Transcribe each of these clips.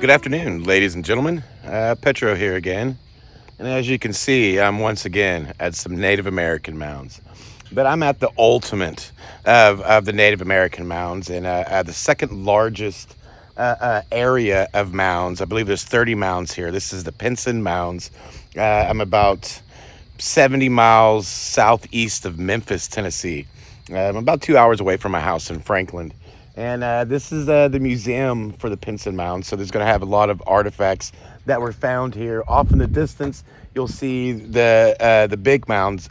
Good afternoon, ladies and gentlemen. Petro here again. And as you can see, I'm once again at some Native American mounds. But I'm at the ultimate of the Native American mounds and the second largest area of mounds. I believe there's 30 mounds here. This is the Pinson Mounds. I'm about 70 miles southeast of Memphis, Tennessee. I'm about 2 hours away from my house in Franklin. And this is the museum for the Pinson Mound. So there's going to have a lot of artifacts that were found here. Off in the distance, you'll see the big mounds.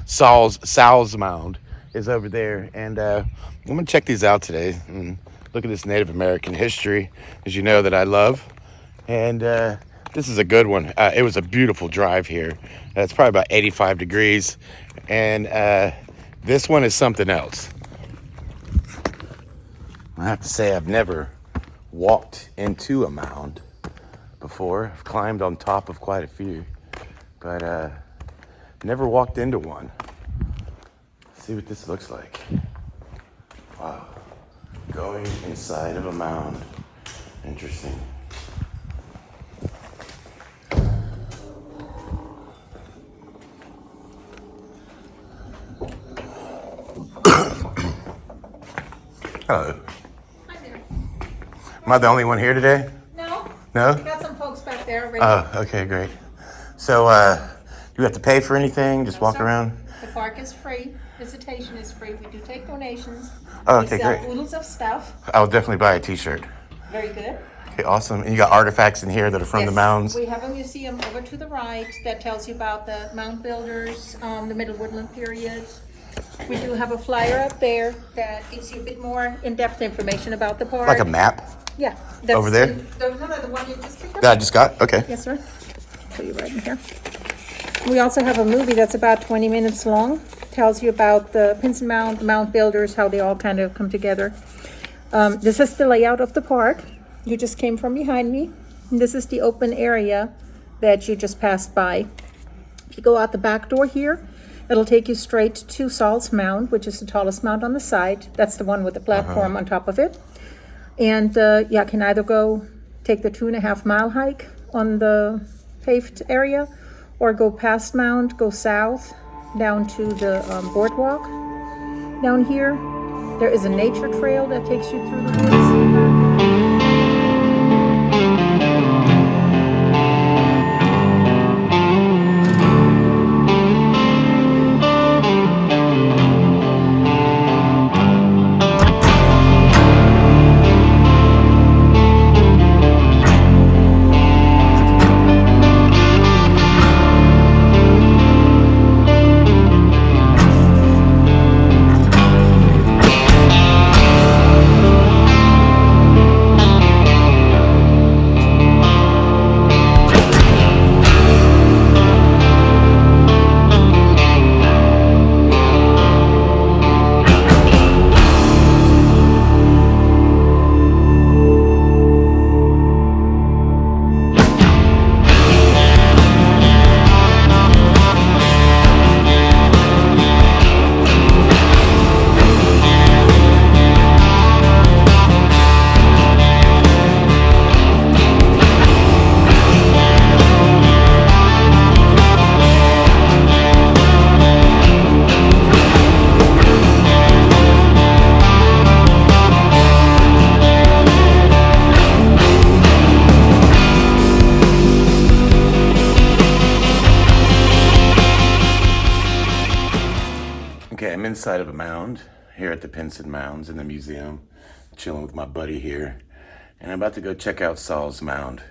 Saul's Mound is over there. And I'm going to check these out today and look at this Native American history, as you know, that I love. And this is a good one. It was a beautiful drive here. It's probably about 85 degrees. And this one is something else. I have to say I've never walked into a mound before. I've climbed on top of quite a few, but never walked into one. Let's see what this looks like. Wow. Going inside of a mound. Interesting. Hello. Hi there. Am I the only one here today? No? No? We got some folks back there already. Oh, okay, great. So, do you have to pay for anything? Just No, walk sir. around? The park is free. Visitation is free. We do take donations. Oh, We okay, sell great. oodles of stuff. I'll definitely buy a t-shirt. Very good. Okay, awesome. And you got artifacts in here that are from the Yes, mounds? We have a museum over to the right that tells you about the mound builders, the Middle Woodland period. We do have a flyer up there that gives you a bit more in-depth information about the park. Like a map Yeah. That's over there? The one you just picked up? that I just got? Okay. Yes, sir. Put you right in here. We also have a movie that's about 20 minutes long. Tells you about the Pinson Mound, the mound builders, how they all kind of come together. This is the layout of the park. You just came from behind me. And this is the open area that you just passed by. If you go out the back door here, it'll take you straight to Saul's Mound, which is the tallest mound on the site. That's the one with the platform on top of it. And can either go take the 2.5 mile hike on the paved area, or go past Mound, go south down to the boardwalk down here. There is a nature trail that takes you through the woods. Okay, I'm inside of a mound here at the Pinson Mounds in the museum, chilling with my buddy here. And I'm about to go check out Saul's Mound.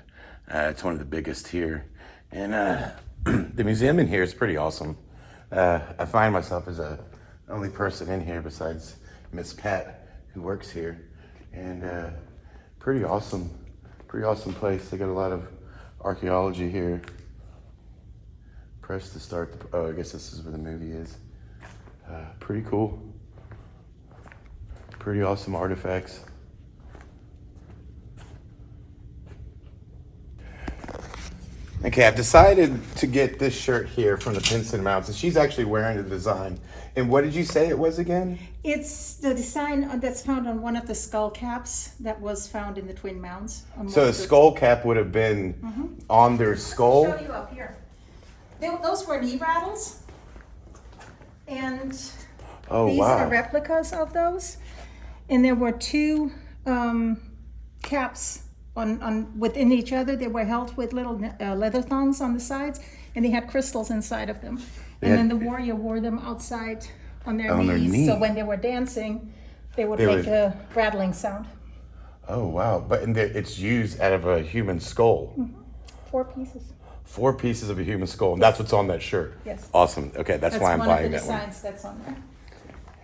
It's one of the biggest here. And the museum in here is pretty awesome. I find myself as the only person in here besides Miss Pat, who works here. And pretty awesome place. They got a lot of archaeology here. Press to start I guess this is where the movie is. Pretty cool. Pretty awesome artifacts. Okay, I've decided to get this shirt here from the Pinson Mounds, and she's actually wearing the design. And what did you say it was again? It's the design that's found on one of the skull caps that was found in the Twin Mounds. So the skull cap would have been on their skull? I'll show you up here. Those were knee rattles. And these are replicas of those. And there were two caps on within each other. They were held with little leather thongs on the sides, and they had crystals inside of them. And then the warrior wore them outside on their knees. So when they were dancing, they would make a rattling sound. Oh, wow. But it's used out of a human skull. 4 pieces. 4 pieces of a human skull. And that's what's on that shirt. Yes. Awesome. Okay, that's why I'm buying that one. That's one of the designs that's on there.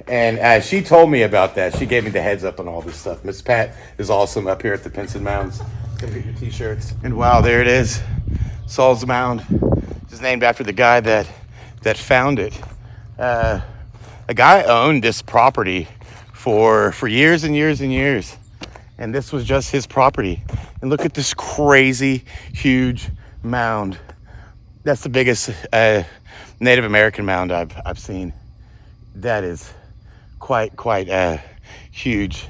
And she told me about that. She gave me the heads up on all this stuff. Miss Pat is awesome up here at the Pinson Mounds. Come get your t-shirts. And wow, there it is. Saul's Mound. It's named after the guy that found it. A guy owned this property for years and years and years. And this was just his property. And look at this crazy, huge mound. That's the biggest Native American mound I've seen. That is quite huge.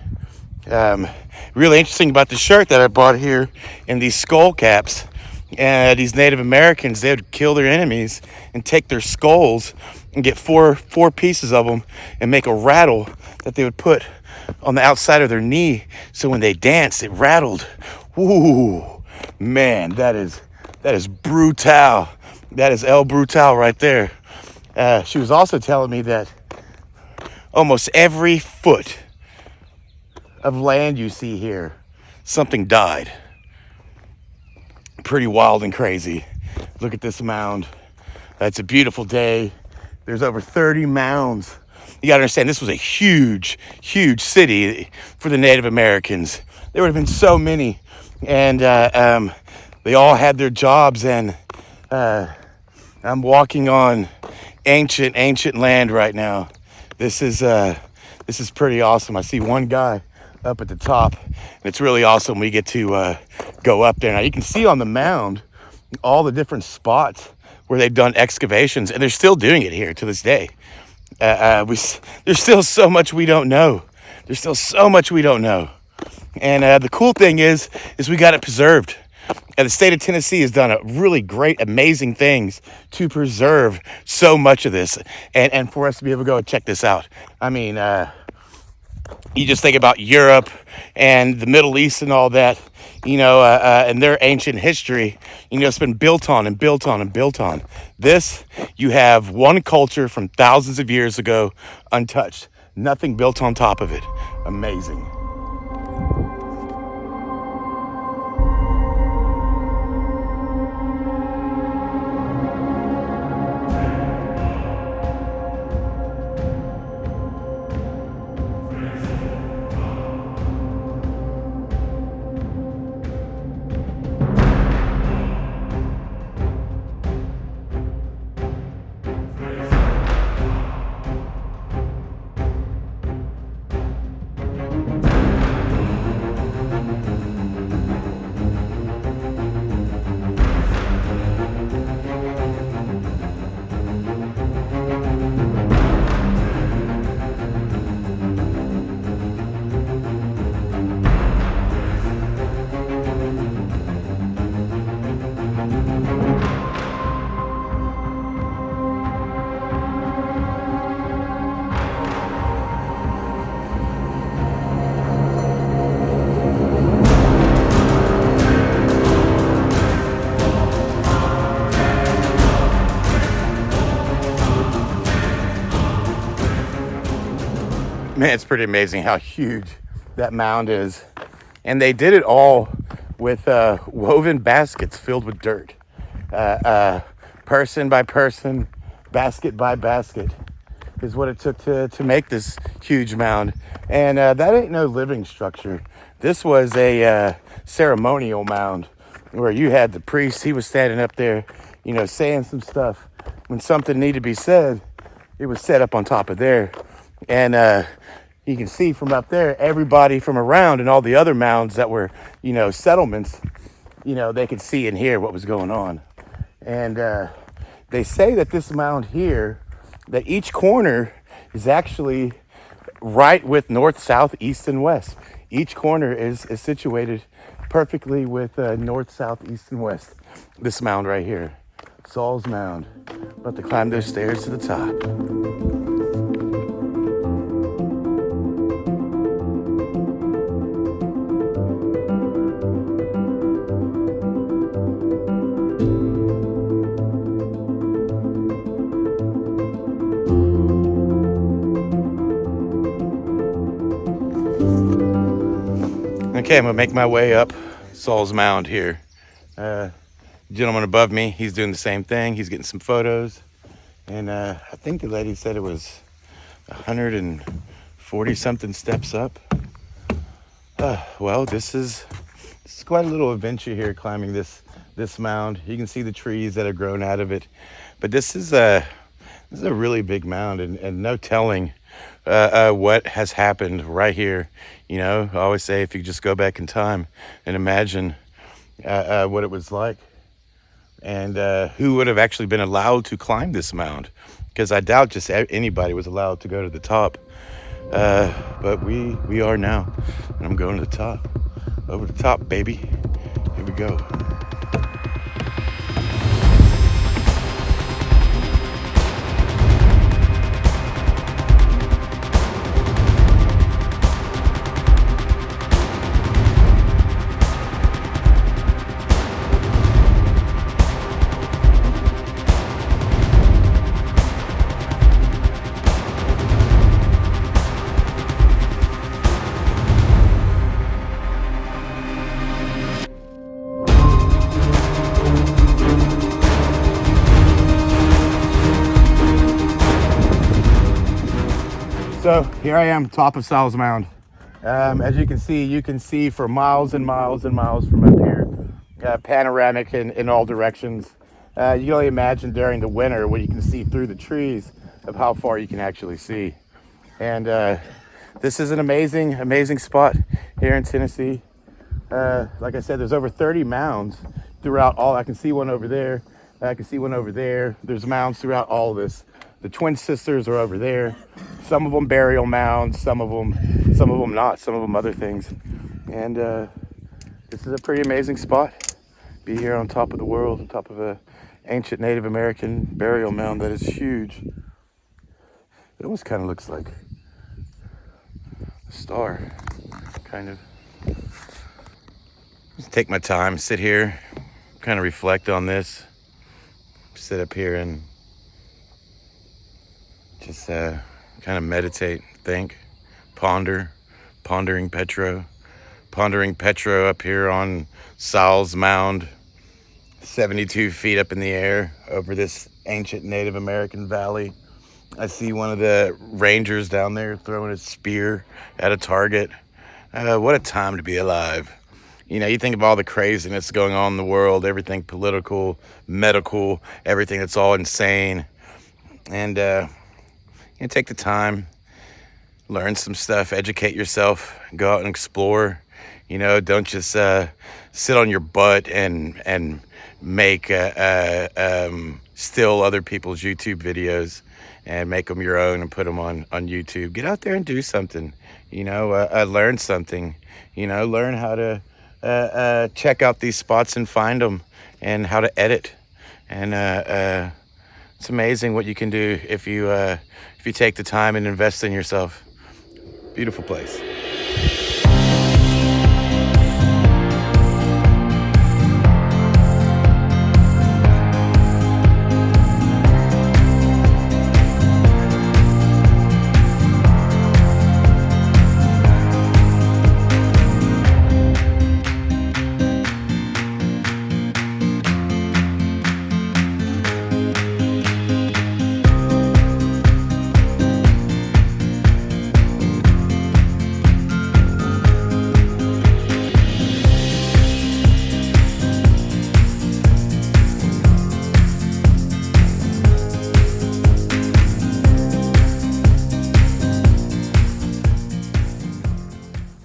Really interesting about the shirt that I bought here and these skull caps. These Native Americans, they would kill their enemies and take their skulls and get four pieces of them and make a rattle that they would put on the outside of their knee. So when they danced, it rattled. Ooh, man, that is brutal. That is El Brutal right there. She was also telling me that almost every foot of land you see here, something died. Pretty wild and crazy. Look at this mound. It's a beautiful day. There's over 30 mounds. You gotta understand, this was a huge city for the Native Americans. There would have been so many. And they all had their jobs, and I'm walking on ancient land right now. This is pretty awesome. I see one guy up at the top, and it's really awesome. We get to go up there. Now you can see on the mound all the different spots where they've done excavations, and they're still doing it here to this day. There's still so much we don't know. And the cool thing is we got it preserved. And the state of Tennessee has done a really great, amazing things to preserve so much of this, and for us to be able to go and check this out. I mean, you just think about Europe and the Middle East and all that, and their ancient history, it's been built on and built on and built on. This, you have one culture from thousands of years ago, untouched. Nothing built on top of it. Amazing. Man, it's pretty amazing how huge that mound is. And they did it all with woven baskets filled with dirt. Person by person, basket by basket is what it took to make this huge mound. And that ain't no living structure. This was a ceremonial mound where you had the priest. He was standing up there, saying some stuff. When something needed to be said, it was set up on top of there. And you can see from up there, everybody from around and all the other mounds that were, settlements, they could see and hear what was going on. And they say that this mound here, that each corner is actually right with north, south, east, and west. Each corner is situated perfectly with north, south, east, and west. This mound right here, Saul's Mound. About to climb those stairs to the top. Okay, I'm gonna make my way up Saul's Mound here. Gentleman above me, he's doing the same thing. He's getting some photos. And I think the lady said it was 140 something steps up. Well, this is quite a little adventure here, climbing this mound. You can see the trees that have grown out of it. But this is a really big mound, and no telling what has happened right here. I always say, if you just go back in time and imagine what it was like, and who would have actually been allowed to climb this mound, because I doubt just anybody was allowed to go to the top. But we are now, and I'm going to the top. Over the top, baby. Here we go. So here I am, top of Saul's Mound. As you can see for miles and miles and miles from up here. Panoramic in all directions. You can only imagine during the winter when you can see through the trees of how far you can actually see. And this is an amazing spot here in Tennessee. Like I said, there's over 30 mounds throughout all. I can see one over there. I can see one over there. There's mounds throughout all of this. The twin sisters are over there. Some of them burial mounds, some of them not, some of them other things. And this is a pretty amazing spot. Be here on top of the world, on top of a ancient Native American burial mound that is huge. It almost kind of looks like a star, kind of. Just take my time, sit here, kind of reflect on this. Sit up here and just kind of meditate, think, pondering Petro up here on Saul's Mound, 72 feet up in the air over this ancient Native American valley. I see one of the rangers down there throwing a spear at a target. What a time to be alive. You think of all the craziness going on in the world, everything political, medical, everything that's all insane. And take the time, learn some stuff, educate yourself, go out and explore. Don't just sit on your butt and make steal other people's YouTube videos and make them your own and put them on YouTube. Get out there and do something. Learn something. Learn how to check out these spots and find them, and how to edit. And it's amazing what you can do if you take the time and invest in yourself. Beautiful place.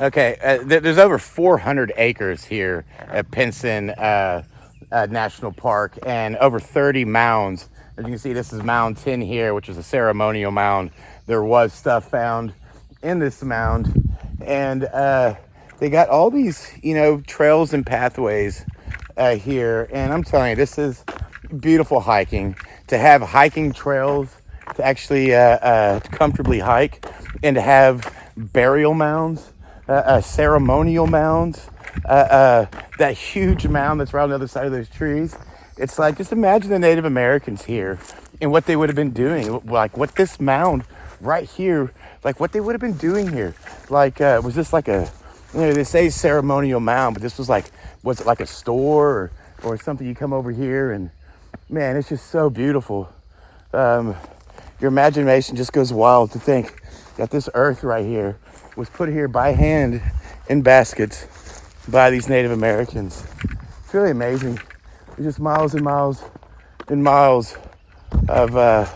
Okay, there's over 400 acres here at Pinson National Park, and over 30 mounds. As you can see, this is Mound 10 here, which is a ceremonial mound. There was stuff found in this mound, and they got all these, trails and pathways here. And I'm telling you, this is beautiful hiking. To have hiking trails, to actually comfortably hike, and to have burial mounds, ceremonial mounds, that huge mound that's right on the other side of those trees. It's like, just imagine the Native Americans here and what they would have been doing. Like, what this mound right here, like what they would have been doing here. Like, was this like a, they say ceremonial mound, but this was it like a store or something? You come over here and, man, it's just so beautiful. Your imagination just goes wild to think that this earth right here was put here by hand in baskets by these Native Americans. It's really amazing. There's just miles and miles and miles of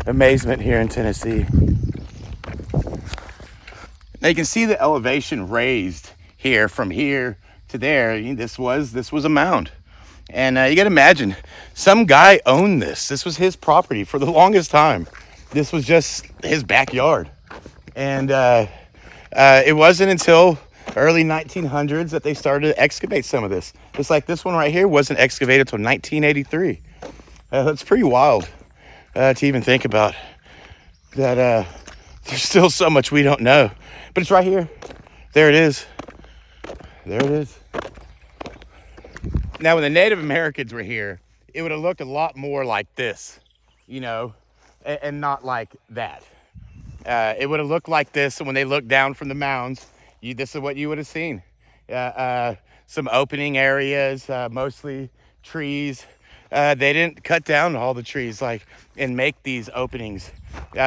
amazement here in Tennessee. Now you can see the elevation raised here from here to there. This was a mound. And you got to imagine, some guy owned this. This was his property for the longest time. This was just his backyard. And it wasn't until early 1900s that they started to excavate some of this. Just like this one right here wasn't excavated until 1983. That's pretty wild to even think about. That there's still so much we don't know. But it's right here. There it is. There it is. Now, when the Native Americans were here, it would have looked a lot more like this, and not like that. It would have looked like this, and when they looked down from the mounds, this is what you would have seen. Some opening areas, mostly trees. They didn't cut down all the trees and make these openings.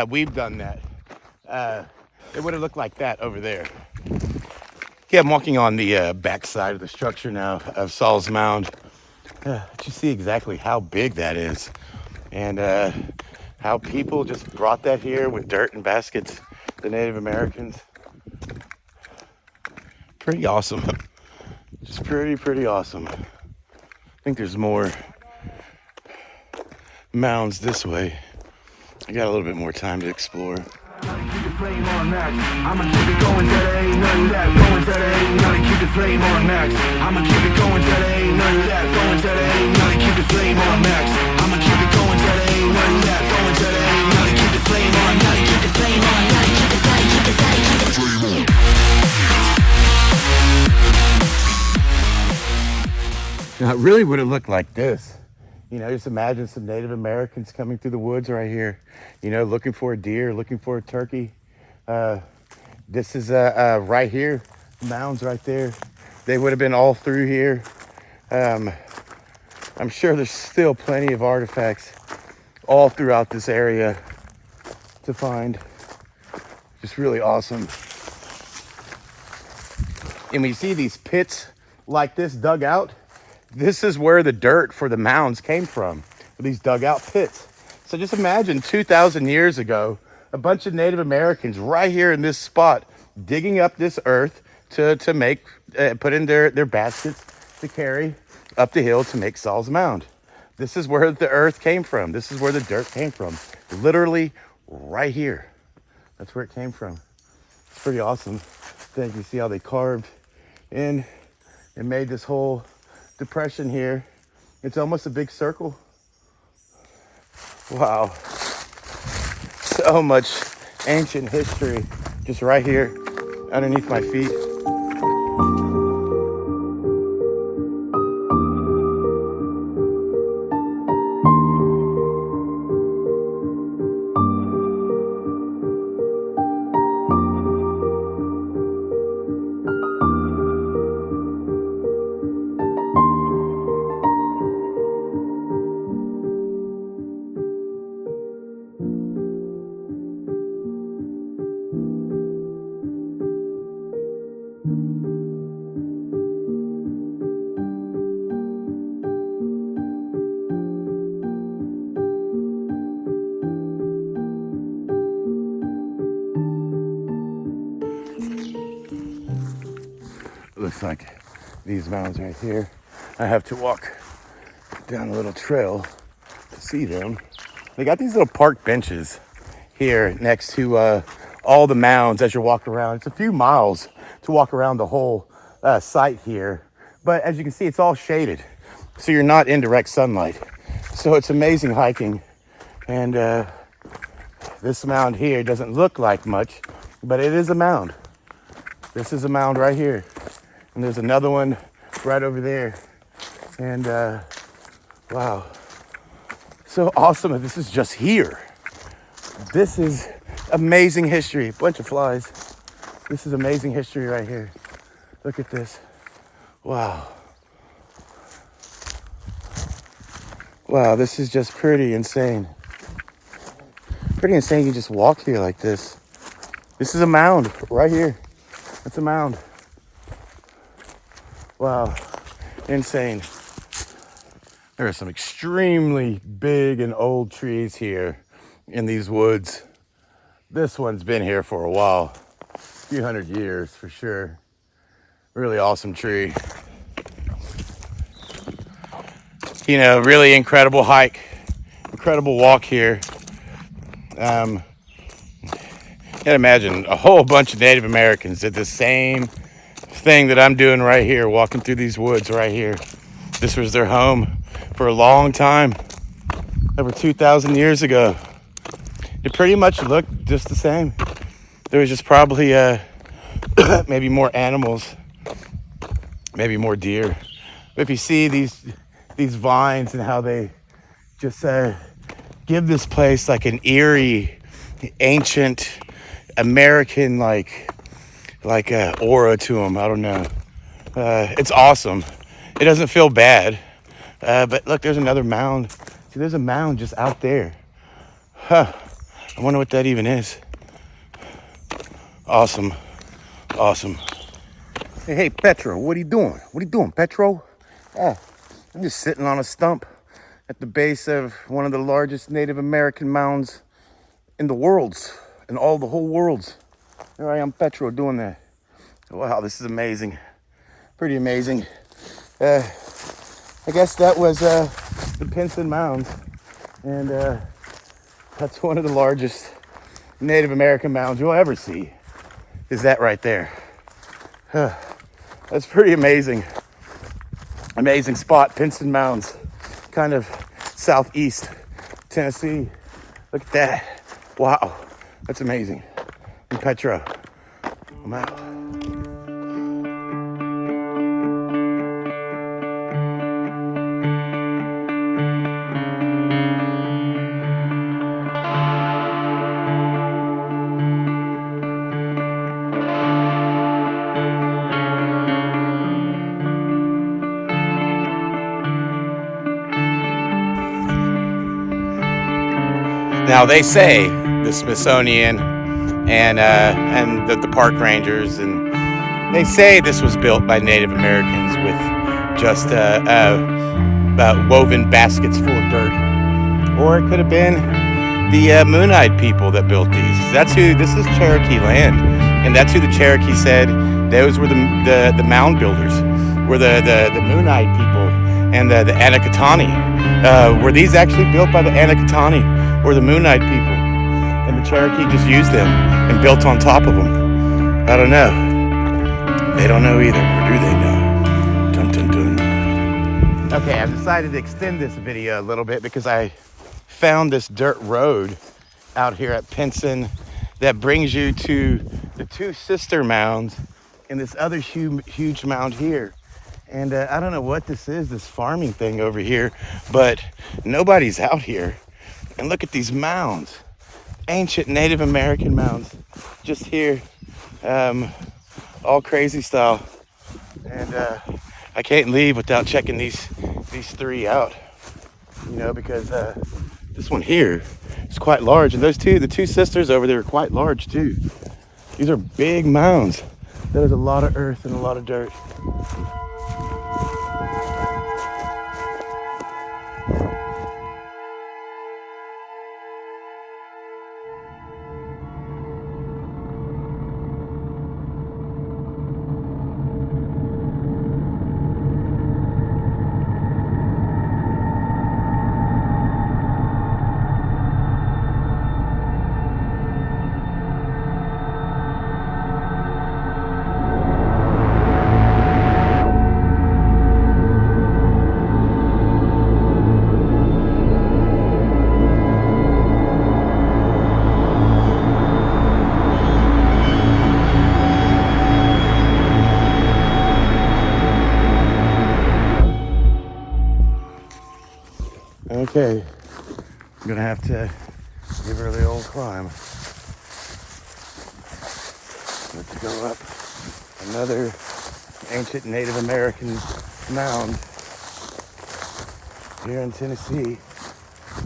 We've done that. It would have looked like that over there. Okay, I'm walking on the back side of the structure now of Saul's Mound. You see exactly how big that is, and how people just brought that here with dirt and baskets, the Native Americans. Pretty awesome. Just pretty awesome. I think there's more mounds this way. I got a little bit more time to explore. Keep the flame on max. I'ma keep it going till there ain't none left. Going till there ain't none. Keep the flame on max. I'ma keep it going till there ain't none left. Going till there ain't none. Keep the flame on max. I'ma keep it going till there ain't none left. Going till there ain't none. Keep the flame on. Gotta keep the flame on. Gotta keep the flame on. Keep the flame on. Now, it really would have looked like this. Just imagine some Native Americans coming through the woods right here, looking for a deer, looking for a turkey. This is right here, mounds right there. They would have been all through here. I'm sure there's still plenty of artifacts all throughout this area to find. Just really awesome. And when you see these pits like this dug out, this is where the dirt for the mounds came from, these dugout pits. So just imagine 2,000 years ago, a bunch of Native Americans right here in this spot digging up this earth to make, put in their baskets to carry up the hill to make Saul's Mound. This is where the earth came from. This is where the dirt came from. Literally right here. That's where it came from. It's pretty awesome. Then you can see how they carved in and made this whole depression here. It's almost a big circle. Wow. So much ancient history just right here underneath my feet. It looks like these mounds right here. I have to walk down a little trail to see them. They got these little park benches here next to all the mounds as you're walking around. It's a few miles to walk around the whole site here. But as you can see, it's all shaded. So you're not in direct sunlight. So it's amazing hiking. And this mound here doesn't look like much, but it is a mound. This is a mound right here. And there's another one right over there. And wow. So awesome that this is just here. This is amazing history. Bunch of flies. This is amazing history right here. Look at this. Wow. Wow, this is just pretty insane. Pretty insane you just walk here like this. This is a mound right here. That's a mound. Wow. Insane. There are some extremely big and old trees here in these woods. This one's been here for a while. A few hundred years for sure. Really awesome tree. You know, really incredible hike. Incredible walk here. You can imagine a whole bunch of Native Americans did the same thing that I'm doing right here, walking through these woods right here. This was their home for a long time, over 2,000 years ago. It pretty much looked just the same. There was just probably maybe more animals, maybe more deer. But if you see these vines and how they just give this place like an eerie, ancient American like aura to them. I don't know. It's awesome. It doesn't feel bad. But look, there's another mound. See, there's a mound just out there. Huh. I wonder what that even is. Awesome. Awesome. Hey, Petro, what are you doing? What are you doing, Petro? I'm just sitting on a stump at the base of one of the largest Native American mounds in the worlds, in all the whole worlds. Here I am, Petro, doing that. Wow, this is amazing. Pretty amazing. I guess that was the Pinson Mounds. And that's one of the largest Native American mounds you'll ever see. Is that right there. That's pretty amazing. Amazing spot, Pinson Mounds. Kind of southeast Tennessee. Look at that. Wow, that's amazing. And Petro, I'm out. Now they say the Smithsonian and the park rangers, and they say this was built by Native Americans with just woven baskets full of dirt, or it could have been the Moon-eyed people that built these. This is Cherokee land, and that's who the Cherokee said those were the mound builders, were the Moon-eyed people, and the Anakatani. Were these actually built by the Anakatani? Or the Moon-eyed people, and the Cherokee just used them and built on top of them? I don't know. They don't know either, or do they know? Dun, dun, dun. Okay, I've decided to extend this video a little bit because I found this dirt road out here at Pinson that brings you to the two sister mounds and this other huge mound here. And I don't know what this is, this farming thing over here, but nobody's out here. And look at these mounds, ancient Native American mounds, just here, all crazy style. And I can't leave without checking these three out, you know, because this one here is quite large, and the two sisters over there are quite large too. These are big mounds. There's a lot of earth and a lot of dirt. Okay, I'm gonna have to give her the old climb. Let's go up another ancient Native American mound here in Tennessee.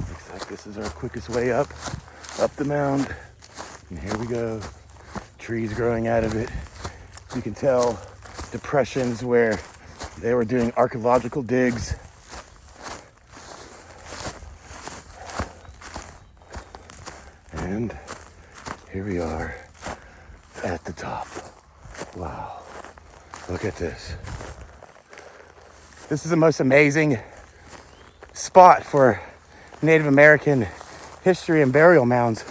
Looks like this is our quickest way up the mound. And here we go. Trees growing out of it. You can tell depressions where they were doing archaeological digs. And here we are at the top. Wow. Look at this. This is the most amazing spot for Native American history and burial mounds.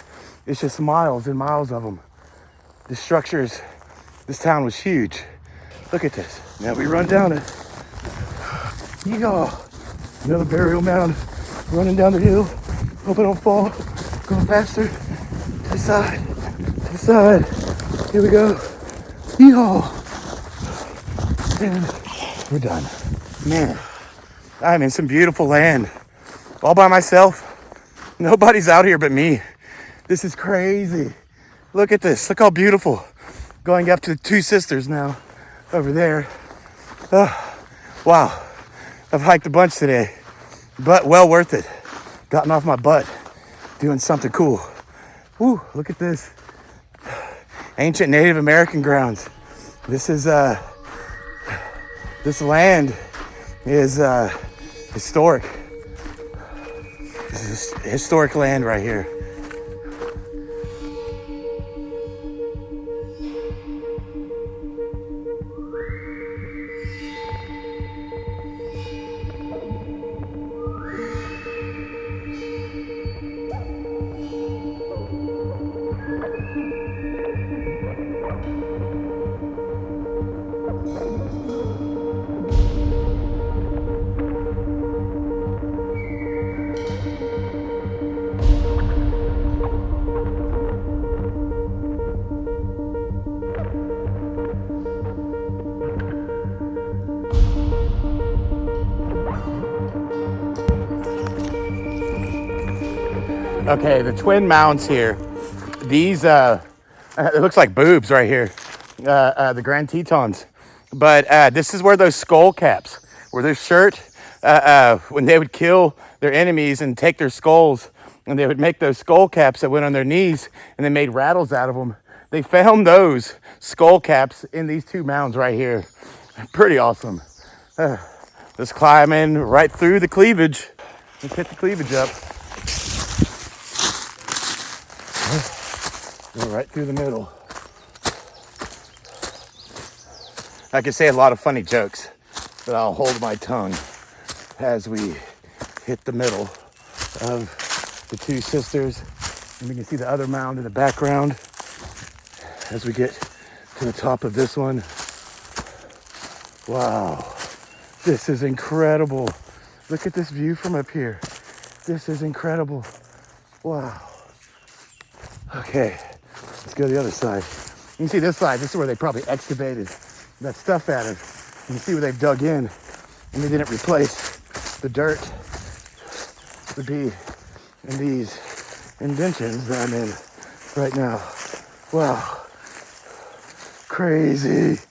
It's just miles and miles of them. The structures, this town was huge. Look at this. Now we run down it. Yeehaw. Another burial mound. Running down the hill. Hope I don't fall. Going faster. To the side. To the side. Here we go. Yeehaw. And we're done. Man, I'm in some beautiful land. All by myself. Nobody's out here but me. This is crazy. Look at this. Look how beautiful. Going up to the Two Sisters now. Over there. Wow. I've hiked a bunch today. But well worth it. Gotten off my butt. Doing something cool. Woo, look at this. Ancient Native American grounds. This is this land is historic. This is historic land right here. Okay, the twin mounds here. These, it looks like boobs right here. The Grand Tetons. But this is where those skull caps, where their shirt, when they would kill their enemies and take their skulls, and they would make those skull caps that went on their knees, and they made rattles out of them. They found those skull caps in these two mounds right here. Pretty awesome. Just climbing right through the cleavage. Let's hit the cleavage up. Go right through the middle. I could say a lot of funny jokes, but I'll hold my tongue as we hit the middle of the Two Sisters. And we can see the other mound in the background as we get to the top of this one. Wow, this is incredible. Look at this view from up here. This is incredible. Wow. Okay, let's go to the other side. You can see this side. This is where they probably excavated that stuff out of. You can see where they've dug in, and they didn't replace the dirt would be in these indentions that I'm in right now. Wow, crazy.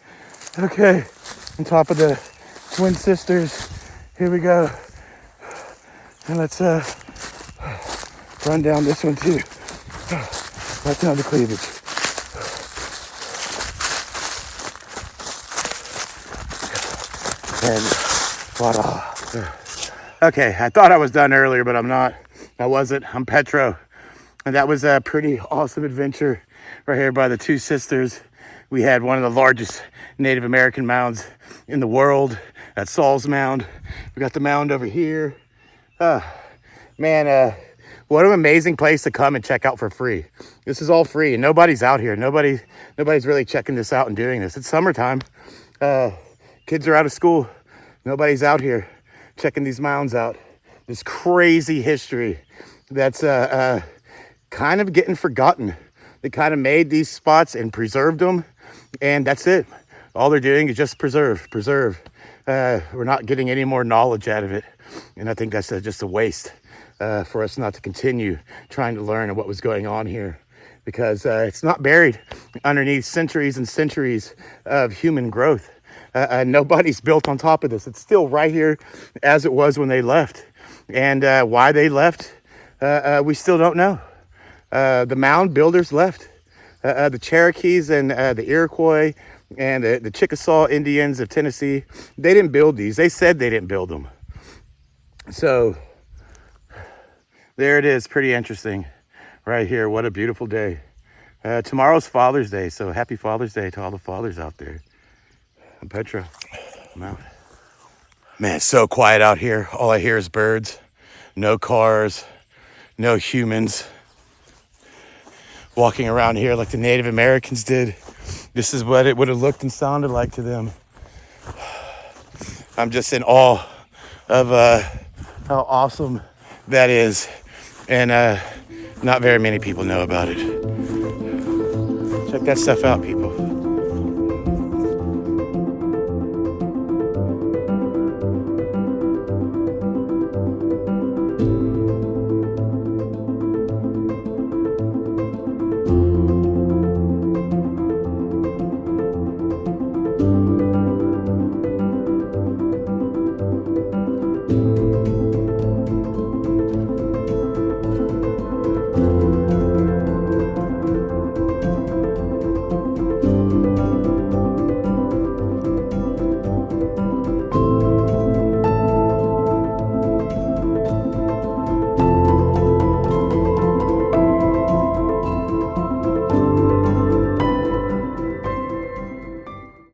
Okay, on top of the Twin Sisters. Here we go, and let's run down this one too. Right down the cleavage. And voila. Okay, I thought I was done earlier, but I'm not. I wasn't. I'm Petro. And that was a pretty awesome adventure right here by the Two Sisters. We had one of the largest Native American mounds in the world at Saul's Mound. We got the mound over here. Man, what an amazing place to come and check out for free. This is all free and nobody's out here. Nobody's really checking this out and doing this. It's summertime. Kids are out of school. Nobody's out here checking these mounds out. This crazy history that's kind of getting forgotten. They kind of made these spots and preserved them, and that's it. All they're doing is just preserve. We're not getting any more knowledge out of it, and I think that's just a waste. for us not to continue trying to learn what was going on here, because it's not buried underneath centuries and centuries of human growth. Nobody's built on top of this. It's still right here as it was when they left. And why they left, we still don't know. The mound builders left. The Cherokees and the Iroquois and the Chickasaw Indians of Tennessee, they didn't build these. They said they didn't build them. So there it is. Pretty interesting right here. What a beautiful day. Tomorrow's Father's Day, so happy Father's Day to all the fathers out there. I'm Petro. Mound. Man, it's so quiet out here. All I hear is birds. No cars. No humans. Walking around here like the Native Americans did. This is what it would have looked and sounded like to them. I'm just in awe of how awesome that is. And not very many people know about it. Check that stuff out, people.